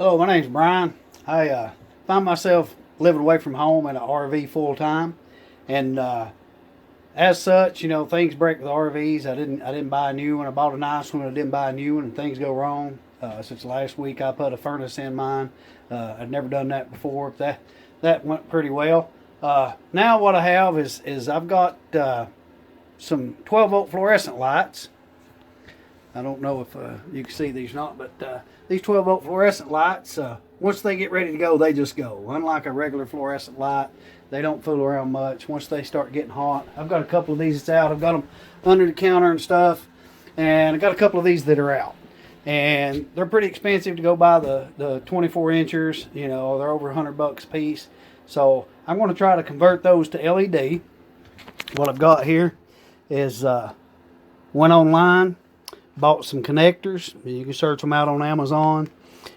Hello, my name's Brian. I find myself living away from home in an RV full time, and as such, things break with RVs. I didn't buy a new one. I bought a nice one. I didn't buy a new one, and things go wrong. Since last week, I put a furnace in mine. I'd never done that before. That went pretty well. Now what I have is I've got some 12-volt fluorescent lights. I don't know if you can see these or not, but these 12-volt fluorescent lights, once they get ready to go, they just go. Unlike a regular fluorescent light, they don't fool around much. Once they start getting hot, I've got a couple of these that's out. I've got them under the counter and stuff, and I've got a couple of these that are out. And they're pretty expensive to go buy the 24 inchers. They're over $100 a piece. So I'm going to try to convert those to LED. What I've got here is went online, bought some connectors. You can search them out on Amazon.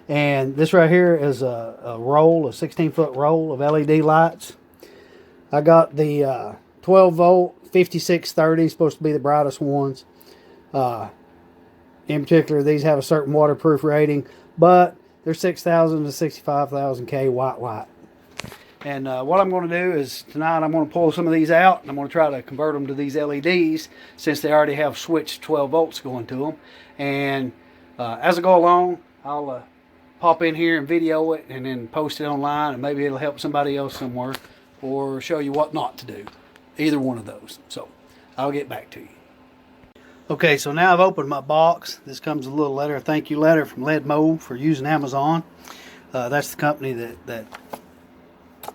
And this right here is a 16-foot roll of LED lights. I got the 12-volt 5630, supposed to be the brightest ones. In particular, these have a certain waterproof rating, but they're 6,000 to 65,000 K white light. And what I'm going to do is tonight I'm going to pull some of these out, and I'm going to try to convert them to these LEDs since they already have switched 12 volts going to them. And as I go along, I'll pop in here and video it and then post it online, and maybe it'll help somebody else somewhere or show you what not to do. Either one of those. So I'll get back to you. Okay, so now I've opened my box. This comes a little letter, a thank you letter from Ledmo for using Amazon. That's the company that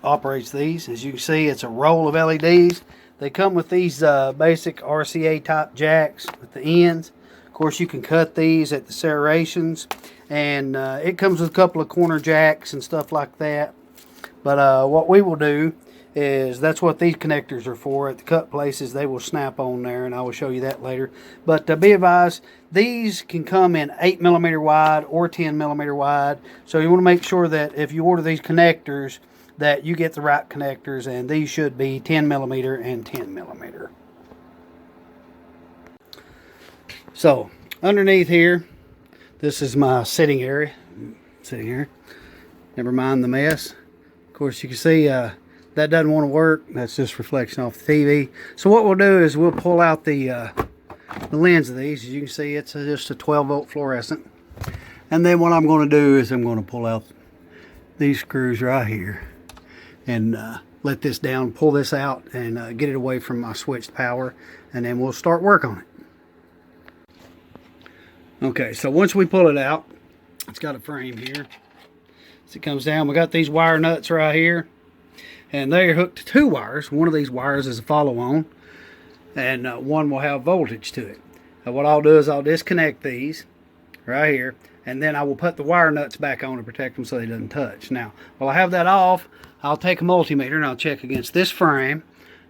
operates these. As you can see, it's a roll of LEDs. They come with these basic RCA type jacks with the ends. Of course, you can cut these at the serrations, and it comes with a couple of corner jacks and stuff like that. But what we will do is, that's what these connectors are for. At the cut places, they will snap on there, and I will show you that later. But be advised, these can come in 8mm wide or 10mm wide. So you want to make sure that if you order these connectors, that you get the right connectors, and these should be 10mm and 10mm. So underneath here, this is my sitting area. Sitting here, never mind the mess. Of course, you can see that doesn't want to work. That's just reflection off the TV. So what we'll do is we'll pull out the lens of these. As you can see, it's just a 12-volt fluorescent. And then what I'm going to do is I'm going to pull out these screws right here and let this down, pull this out, and get it away from my switched power, and then we'll start work on it. Okay, so once we pull it out, it's got a frame here. As it comes down, we got these wire nuts right here, and they're hooked to two wires. One of these wires is a follow-on, and one will have voltage to it. Now what I'll do is I'll disconnect these right here, and then I will put the wire nuts back on to protect them so they don't touch. Now, while I have that off, I'll take a multimeter and I'll check against this frame,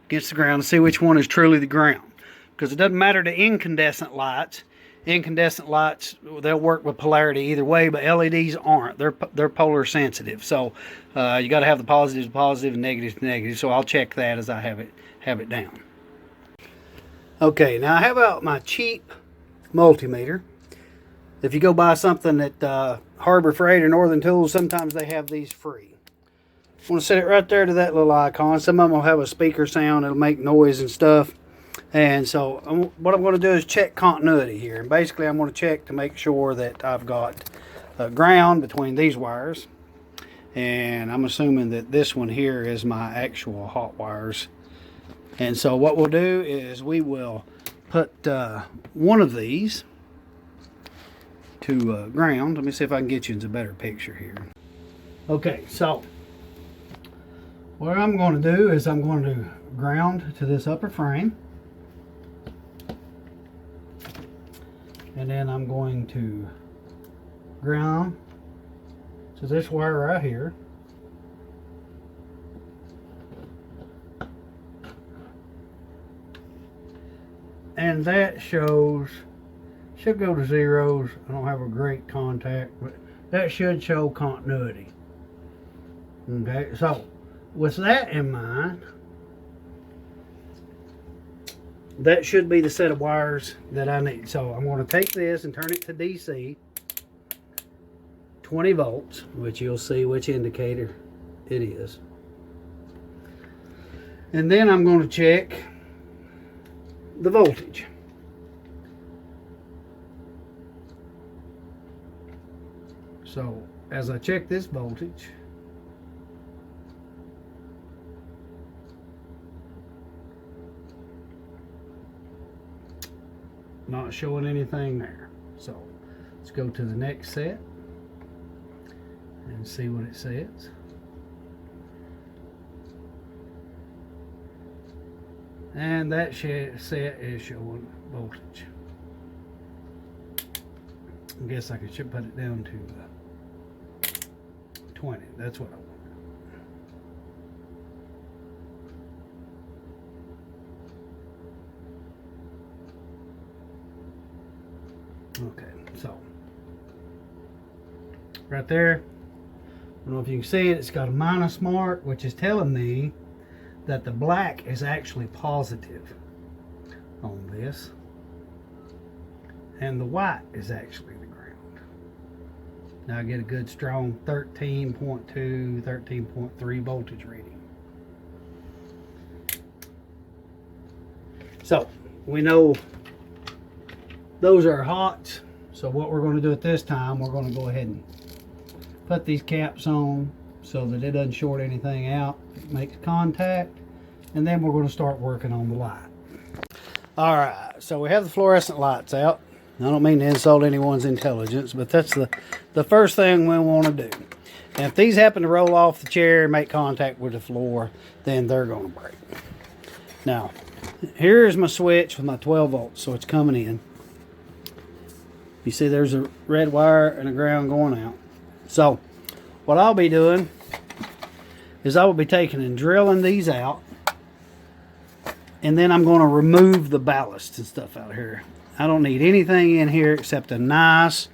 against the ground, to see which one is truly the ground. Because it doesn't matter to incandescent lights. Incandescent lights, they'll work with polarity either way, but LEDs aren't. They're polar sensitive. So you got to have the positives positive and negatives negative. So I'll check that as I have it down. Okay, now I have out my cheap multimeter. If you go buy something at Harbor Freight or Northern Tools, sometimes they have these free. I'm going to set it right there to that little icon. Some of them will have a speaker sound. It'll make noise and stuff. And so what I'm going to do is check continuity here. And basically I'm going to check to make sure that I've got ground between these wires. And I'm assuming that this one here is my actual hot wires. And so what we'll do is we will put one of these to ground. Let me see if I can get you into a better picture here. Okay, so what I'm going to do is I'm going to ground to this upper frame, and then I'm going to ground to this wire right here, and that should go to zeros. I don't have a great contact, but that should show continuity. Okay, so with that in mind, that should be the set of wires that I need. So I'm going to take this and turn it to DC, 20 volts, which you'll see which indicator it is. And then I'm going to check the voltage. So as I check this voltage, not showing anything there. So let's go to the next set and see what it says. And that set is showing voltage. I guess I should put it down to 20. That's what I want. Okay, so right there, I don't know if you can see it, it's got a minus mark, which is telling me that the black is actually positive on this, and the white is actually the ground. Now I get a good strong 13.2, 13.3 voltage reading. So we know those are hot. So what we're going to do at this time, we're going to go ahead and put these caps on so that it doesn't short anything out. It makes contact, and then we're going to start working on the light. All right, so we have the fluorescent lights out. I don't mean to insult anyone's intelligence, but that's the first thing we want to do. And if these happen to roll off the chair and make contact with the floor, then they're going to break. Now, here's my switch with my 12 volts, so it's coming in. You see there's a red wire and a ground going out. So what I'll be doing is I will be taking and drilling these out, and then I'm going to remove the ballast and stuff out here. I don't need anything in here except a nice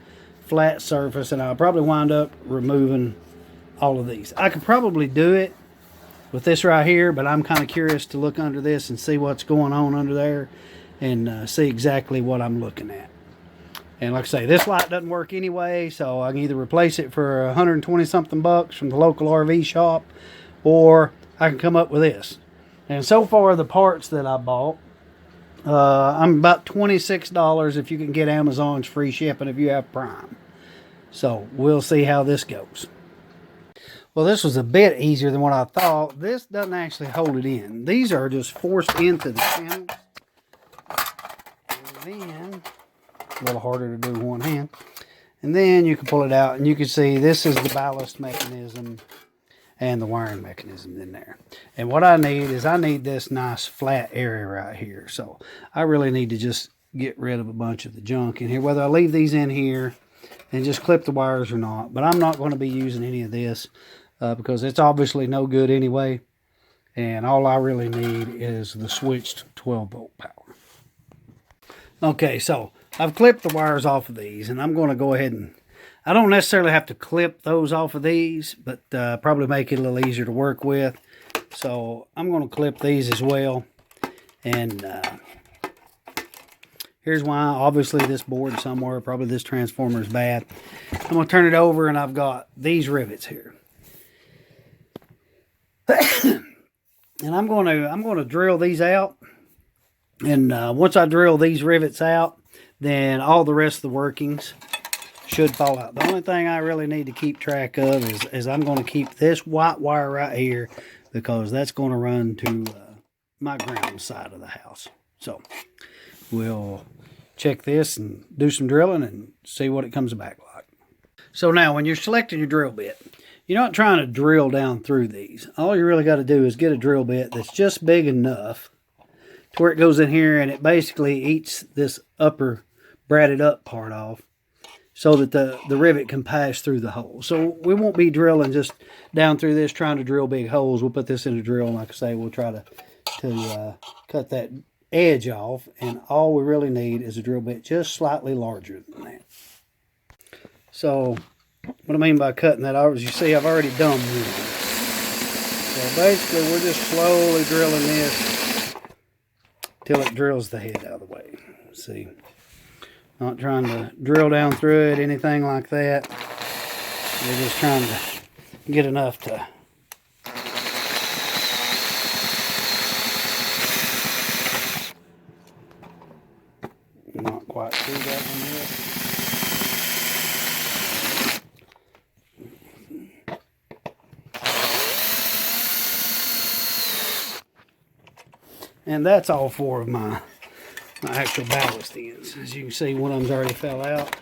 flat surface, and I'll probably wind up removing all of these. I could probably do it with this right here, but I'm kind of curious to look under this and see what's going on under there and see exactly what I'm looking at. And like I say, this light doesn't work anyway, so I can either replace it for 120 something bucks from the local RV shop, or I can come up with this. And so far, the parts that I bought, I'm about $26 if you can get Amazon's free shipping if you have Prime. So we'll see how this goes. Well, this was a bit easier than what I thought. This doesn't actually hold it in. These are just forced into the channels. And then, a little harder to do with one hand. And then you can pull it out, and you can see this is the ballast mechanism and the wiring mechanism in there. And what I need is I need this nice flat area right here. So I really need to just get rid of a bunch of the junk in here, whether I leave these in here and just clip the wires or not. But I'm not going to be using any of this because it's obviously no good anyway. And all I really need is the switched 12 volt power. Okay, so I've clipped the wires off of these, and I'm going to go ahead and, I don't necessarily have to clip those off of these, but probably make it a little easier to work with. So I'm going to clip these as well. And here's why. Obviously this board somewhere, probably this transformer is bad. I'm going to turn it over, and I've got these rivets here. And I'm going to drill these out. And once I drill these rivets out, then all the rest of the workings should fall out. The only thing I really need to keep track of is I'm going to keep this white wire right here, because that's going to run to my ground side of the house. So we'll check this and do some drilling and see what it comes back like. So now when you're selecting your drill bit, you're not trying to drill down through these. All you really got to do is get a drill bit that's just big enough to where it goes in here and it basically eats this upper braided up part off, so that the rivet can pass through the hole. So we won't be drilling just down through this trying to drill big holes. We'll put this in a drill, and like I say, we'll try to cut that edge off, and all we really need is a drill bit just slightly larger than that. So what I mean by cutting that off is, you see I've already done one. So basically we're just slowly drilling this till it drills the head out of the way. See, not trying to drill down through it, anything like that. We're just trying to get enough to not quite through that one yet. And that's all four of my actual ballast ends. As you can see, one of them's already fell out.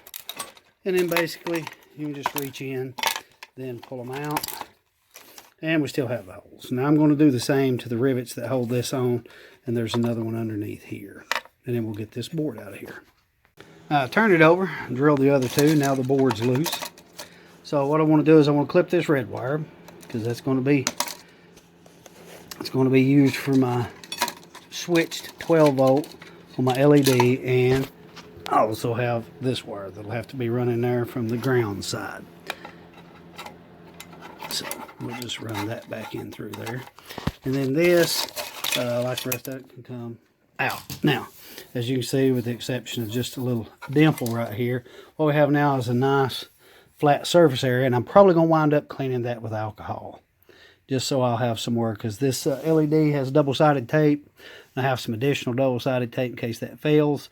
And then basically, you can just reach in, then pull them out. And we still have the holes. Now I'm going to do the same to the rivets that hold this on. And there's another one underneath here. And then we'll get this board out of here. Turn it over, drill the other two. Now the board's loose. So what I want to do is I want to clip this red wire, because that's going to be, it's going to be used for my switched 12 volt on my LED, and I also have this wire that'll have to be running there from the ground side. So we'll just run that back in through there. And then this, like the rest of it, can come out. Now, as you can see, with the exception of just a little dimple right here, what we have now is a nice flat surface area, and I'm probably going to wind up cleaning that with alcohol, just so I'll have some work, because this LED has double-sided tape, and I have some additional double-sided tape in case that fails.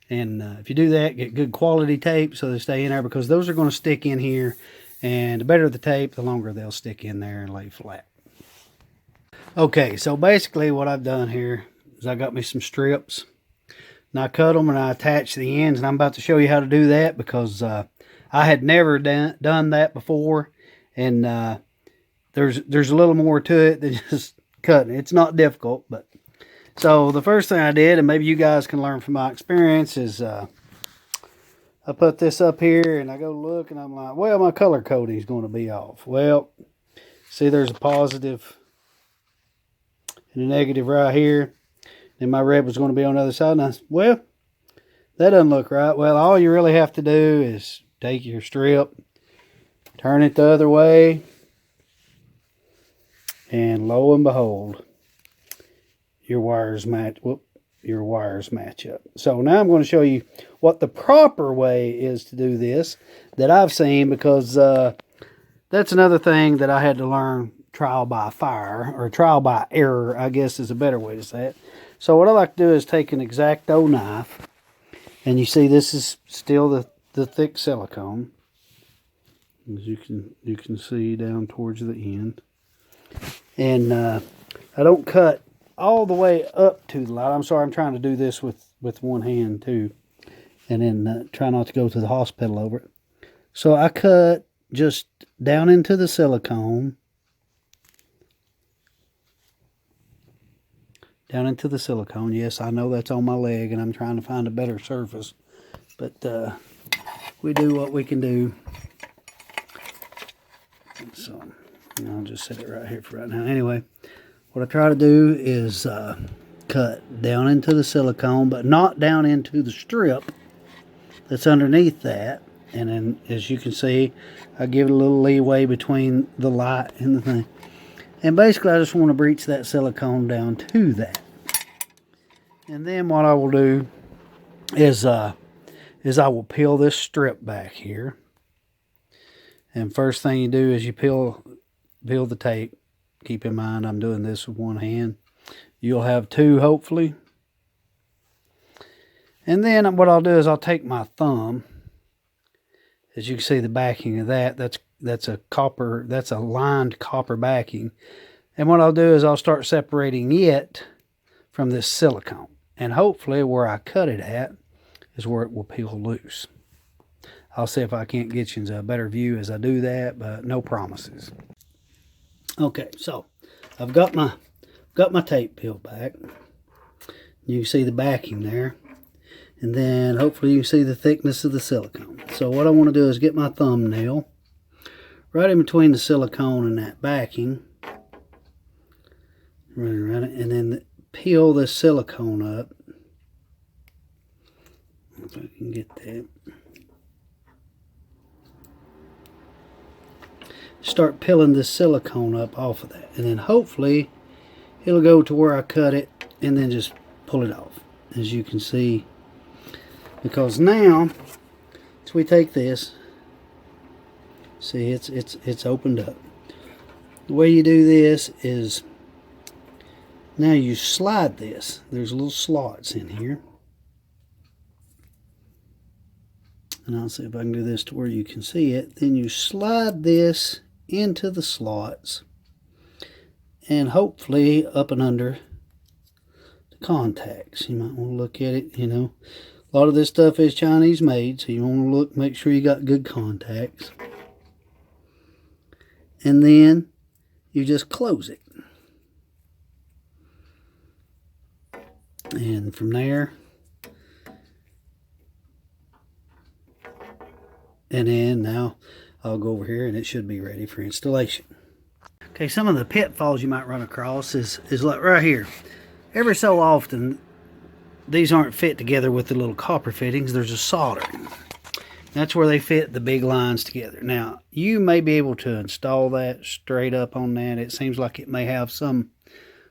And if you do that, get good quality tape so they stay in there, because those are going to stick in here, and the better the tape, the longer they'll stick in there and lay flat. Okay, so basically what I've done here is I got me some strips, and I cut them and I attach the ends, and I'm about to show you how to do that, because I had never done that before, and there's a little more to it than just cutting. It's not difficult, but so the first thing I did, and maybe you guys can learn from my experience, is I put this up here and I go look and I'm like, well, my color coding is going to be off. Well, see, there's a positive and a negative right here. And my red was going to be on the other side. And I said, well, that doesn't look right. Well, all you really have to do is take your strip, turn it the other way, and lo and behold, your wires match. Your wires match up. So now I'm going to show you what the proper way is to do this that I've seen, because that's another thing that I had to learn trial by fire, or trial by error, I guess is a better way to say it. So what I like to do is take an X-Acto knife, and you see this is still the thick silicone, as you can see down towards the end. And I don't cut all the way up to the light. I'm sorry, I'm trying to do this with one hand too, and then try not to go to the hospital over it. So I cut just down into the silicone, Yes, I know that's on my leg, and I'm trying to find a better surface, but we do what we can do. So I'll just set it right here for right now. Anyway, what I try to do is cut down into the silicone, but not down into the strip that's underneath that. And then, as you can see, I give it a little leeway between the light and the thing. And basically, I just want to breach that silicone down to that. And then what I will do is I will peel this strip back here. And first thing you do is you peel the tape. Keep in mind, I'm doing this with one hand. You'll have two, hopefully. And then what I'll do is I'll take my thumb. As you can see, the backing of that's a lined copper backing. And what I'll do is I'll start separating it from this silicone. And hopefully where I cut it at is where it will peel loose. I'll see if I can't get you into a better view as I do that, but no promises. Okay, so I've got my tape peeled back. You can see the backing there. And then hopefully you can see the thickness of the silicone. So what I want to do is get my thumbnail right in between the silicone and that backing. Right, and then peel this silicone up. If I can get that. Start peeling this silicone up off of that. And then hopefully it'll go to where I cut it, and then just pull it off. As you can see. Because now, as we take this, See, it's opened up. The way you do this is, now you slide this. There's little slots in here. And I'll see if I can do this to where you can see it. Then you slide this into the slots and hopefully up and under the contacts. You might want to look at it, you know. A lot of this stuff is Chinese made, so you want to look, make sure you got good contacts. And then you just close it. And from there, and then now I'll go over here and it should be ready for installation. Okay, some of the pitfalls you might run across is like right here. Every so often, these aren't fit together with the little copper fittings. There's a solder. That's where they fit the big lines together. Now, you may be able to install that straight up on that. It seems like it may have some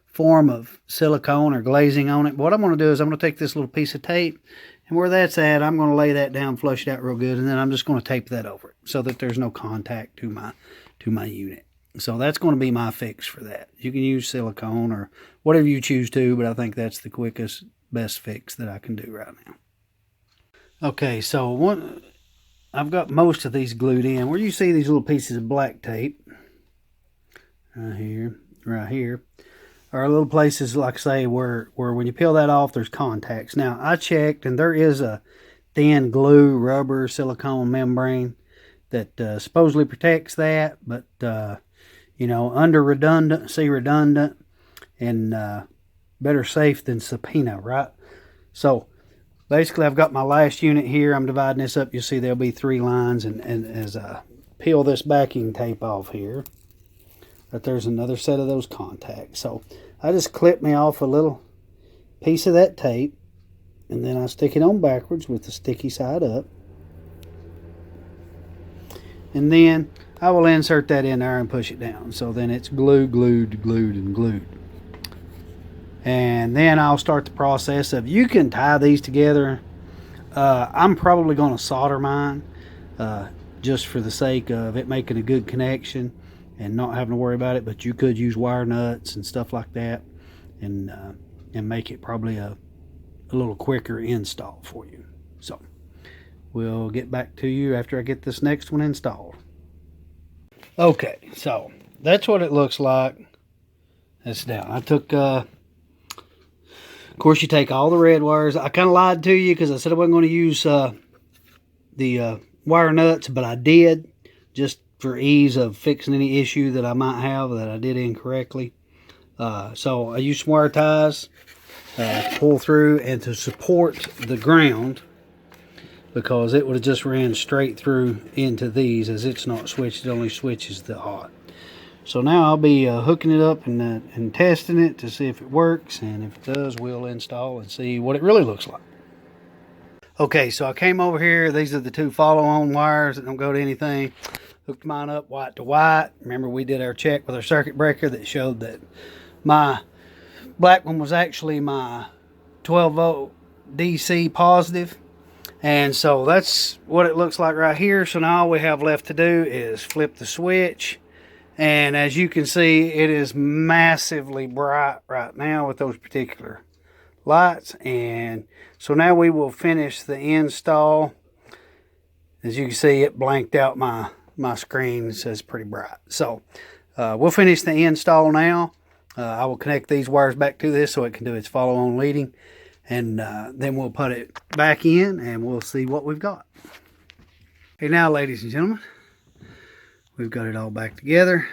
form of silicone or glazing on it. But what I'm going to do is I'm going to take this little piece of tape, and where that's at, I'm going to lay that down, flush it out real good, and then I'm just going to tape that over it so that there's no contact to my unit. So that's going to be my fix for that. You can use silicone or whatever you choose to, but I think that's the quickest, best fix that I can do right now. Okay, so I've got most of these glued in. Where you see these little pieces of black tape, right here, are little places, like I say, where when you peel that off, there's contacts. Now, I checked, and there is a thin glue, rubber, silicone membrane that supposedly protects that, but you know, redundant, and better safe than subpoena, right? So basically, I've got my last unit here. I'm dividing this up. You'll see there'll be 3 lines, and as I peel this backing tape off here, that there's another set of those contacts. So I just clip me off a little piece of that tape, and then I stick it on backwards with the sticky side up. And then I will insert that in there and push it down. So then it's glued. And then I'll start the process of, you can tie these together. I'm probably going to solder mine just for the sake of it making a good connection and not having to worry about it. But you could use wire nuts and stuff like that and make it probably a little quicker install for you. So we'll get back to you after I get this next one installed. Okay, so that's what it looks like. That's down. I took, of course, you take all the red wires. I kind of lied to you because I said I wasn't going to use the wire nuts, but I did, just for ease of fixing any issue that I might have that I did incorrectly. So I used some wire ties to pull through and to support the ground, because it would have just ran straight through into these, as it's not switched. It only switches the hot. So now I'll be hooking it up and testing it to see if it works, and if it does, we'll install and see what it really looks like. Okay, so I came over here. These are the 2 follow-on wires that don't go to anything. Hooked mine up white to white. Remember, we did our check with our circuit breaker that showed that my black one was actually my 12-volt DC positive. And so that's what it looks like right here. So now all we have left to do is flip the switch. And as you can see, it is massively bright right now with those particular lights. And so now we will finish the install. As you can see, it blanked out my screen. It says pretty bright. So we'll finish the install now. I will connect these wires back to this so it can do its follow-on leading. And then we'll put it back in and we'll see what we've got. Okay, now, ladies and gentlemen, we've got it all back together.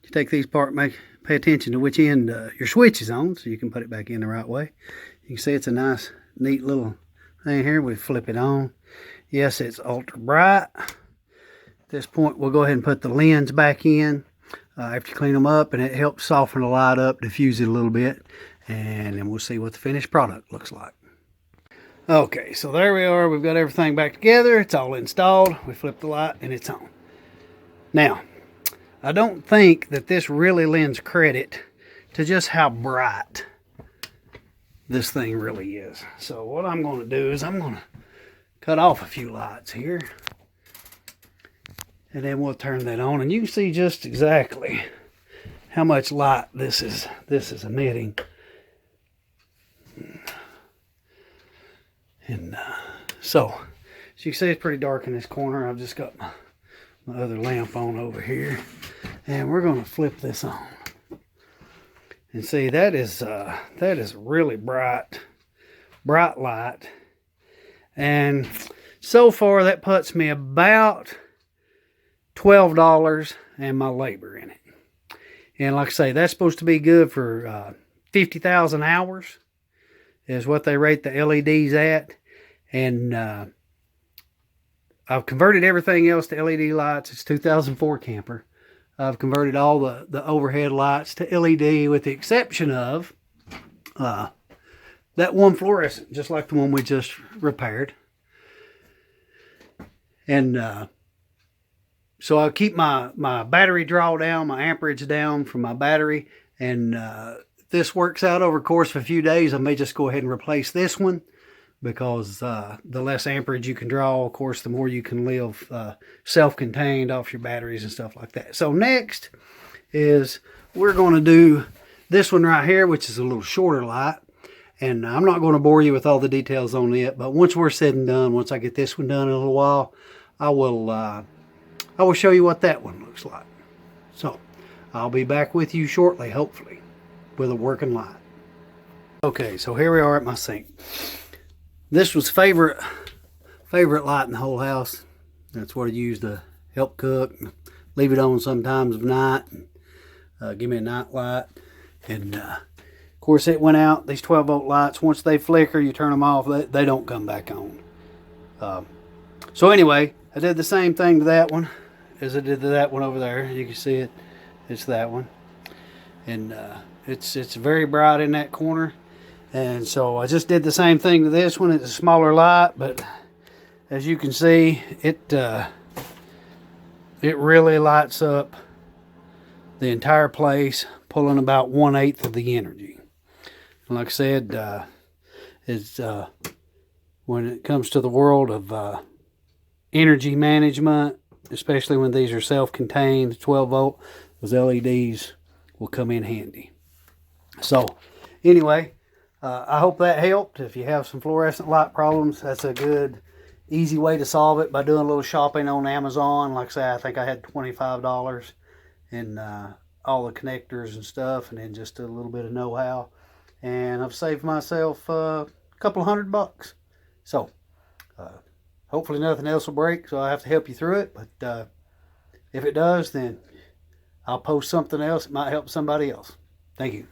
You take these apart, pay attention to which end your switch is on so you can put it back in the right way. You can see it's a nice, neat little thing here. We flip it on. Yes, it's ultra bright. At this point, we'll go ahead and put the lens back in after you clean them up, and it helps soften the light up, diffuse it a little bit. And then we'll see what the finished product looks like. Okay, so there we are. We've got everything back together. It's all installed. We flip the light and it's on. Now, I don't think that this really lends credit to just how bright this thing really is. So what I'm going to do is I'm going to cut off a few lights here. And then we'll turn that on, and you can see just exactly how much light this is emitting. And so as you can see, it's pretty dark in this corner. I've just got my other lamp on over here, and we're going to flip this on. And see, that is really bright light. And so far that puts me about $12 and my labor in it. And like I say, that's supposed to be good for 50,000 hours is what they rate the LEDs at. And I've converted everything else to LED lights. It's 2004 camper. I've converted all the overhead lights to LED with the exception of that one fluorescent, just like the one we just repaired. And so I'll keep my battery draw down, my amperage down from my battery. And this works out over the course of a few days. I may just go ahead and replace this one, because the less amperage you can draw, of course, the more you can live self-contained off your batteries and stuff like that. So next is we're going to do this one right here, which is a little shorter light. And I'm not going to bore you with all the details on it, but once we're said and done, once I get this one done in a little while, I will show you what that one looks like. So I'll be back with you shortly, hopefully, with a working light. Okay, so here we are at my sink. This was favorite light in the whole house. That's what I use to help cook. Leave it on sometimes at night. Give me a night light. And of course it went out. These 12-volt lights, once they flicker, you turn them off, they don't come back on. So anyway, I did the same thing to that one as I did to that one over there. You can see it. It's that one. And it's very bright in that corner. And so I just did the same thing to this one. It's a smaller light, but as you can see, it really lights up the entire place, pulling about 1/8 of the energy. And like I said, when it comes to the world of energy management, especially when these are self-contained 12-volt, those LEDs will come in handy. So anyway, I hope that helped. If you have some fluorescent light problems, that's a good, easy way to solve it by doing a little shopping on Amazon. Like I say, I think I had $25 in all the connectors and stuff, and then just a little bit of know-how. And I've saved myself a couple $100. So hopefully nothing else will break, so I have to help you through it. But if it does, then I'll post something else that might help somebody else. Thank you.